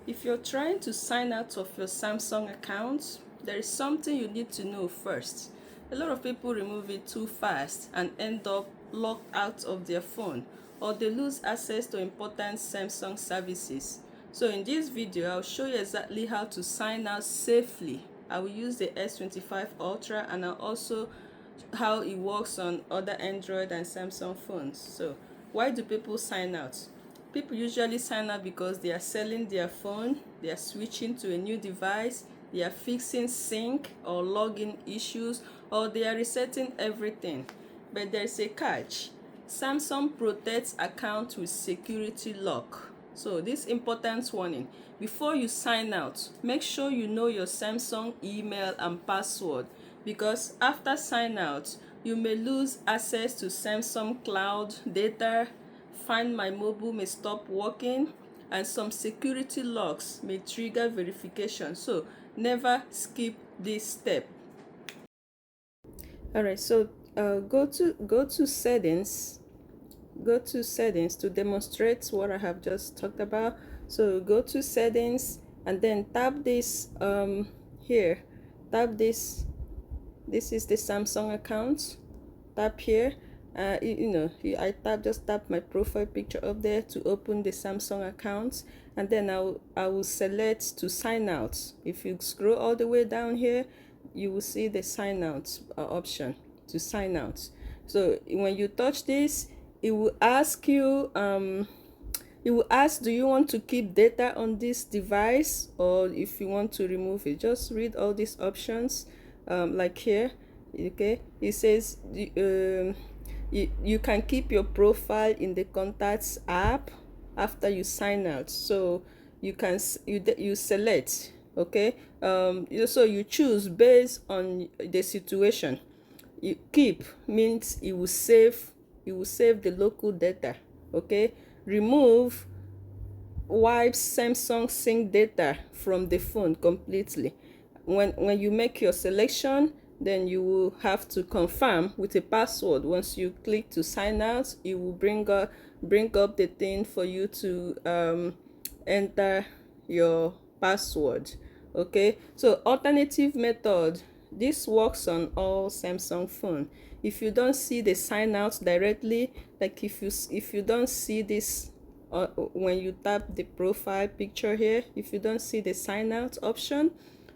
If you're trying to sign out of your Samsung account, there is something you need to know first. A lot of people remove it too fast and end up locked out of their phone, or they lose access to important Samsung services. So in this video, I'll show you exactly how to sign out safely. I will use the S25 Ultra, and I'll also how it works on other Android and Samsung phones. So why do people sign out? People usually sign out because they are selling their phone, they are switching to a new device, they are fixing sync or login issues, or they are resetting everything. But there's a catch. Samsung protects accounts with security lock. So this important warning: before you sign out, make sure you know your Samsung email and password, because after sign out, you may lose access to Samsung cloud data, Find My Mobile may stop working, and some security locks may trigger verification. So never skip this step. Alright, so go to settings. Go to settings to demonstrate what I have just talked about. So go to settings and then tap this here. Tap this. This is the Samsung account. Tap here. I just tap my profile picture up there to open the Samsung account, and then I will select to sign out. If you scroll all the way down here, you will see the sign out option to sign out. So when you touch this, it will ask you do you want to keep data on this device, or if you want to remove it. Just read all these options, like here. Okay, it says you can keep your profile in the contacts app after you sign out. So you select. Okay, so you choose based on the situation. You keep means it will save the local data. Okay, remove wipes Samsung sync data from the phone completely. When you make your selection, then you will have to confirm with a password. Once you click to sign out, it will bring up the thing for you to enter your password. Okay, so alternative method, this works on all Samsung phone. If you don't see the sign out directly, like if you don't see this when you tap the profile picture here, if you don't see the sign out option,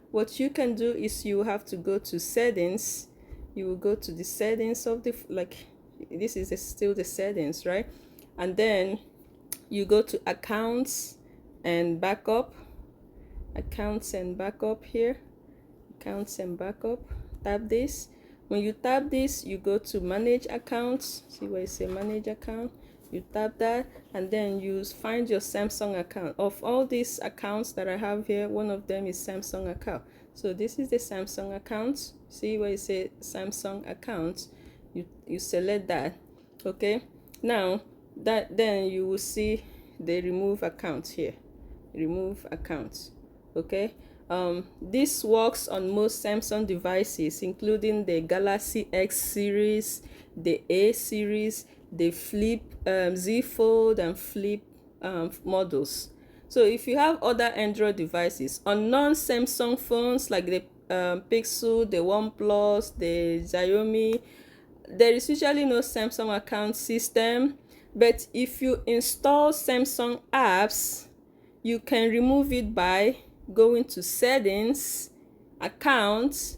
what you can do is you have to go to settings. You will go to the settings of the, like, this is still the settings, right? And then you go to accounts and backup. Accounts and backup here. Accounts and backup. Tap this. When you tap this, you go to manage accounts. See where it says manage account? You tap that, and then you find your Samsung account. Of all these accounts that I have here, one of them is Samsung account. So this is the Samsung account. See where it says Samsung account? You select that. Okay, now then you will see the remove account here. Remove account. Okay, this works on most Samsung devices, including the Galaxy X series, the A series, the Flip, Z Fold, and Flip models. So if you have other Android devices on non-Samsung phones like the Pixel, the OnePlus, the Xiaomi, there is usually no Samsung account system. But if you install Samsung apps, you can remove it by going to settings, accounts,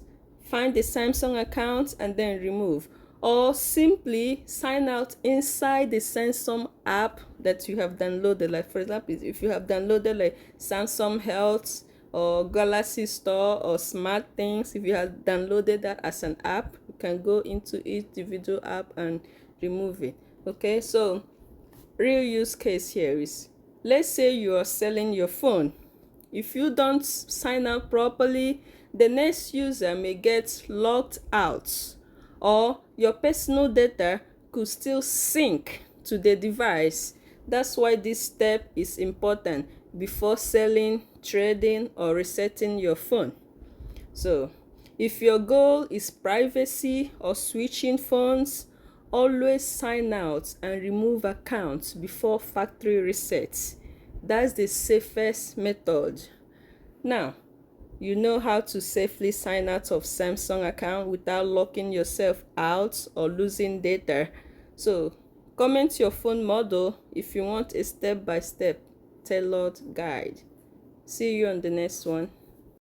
find the Samsung account, and then remove. Or simply sign out inside the Samsung app that you have downloaded. Like, for example, if you have downloaded like Samsung Health or Galaxy Store or Smart Things, if you have downloaded that as an app, you can go into each individual app and remove it. Okay, so real use case here is, let's say you are selling your phone. If you don't sign out properly, the next user may get locked out, or your personal data could still sync to the device. That's why this step is important before selling, trading, or resetting your phone. So if your goal is privacy or switching phones, always sign out and remove accounts before factory resets. That's the safest method. Now, you know how to safely sign out of Samsung account without locking yourself out or losing data. So comment your phone model if you want a step-by-step tailored guide. See you on the next one.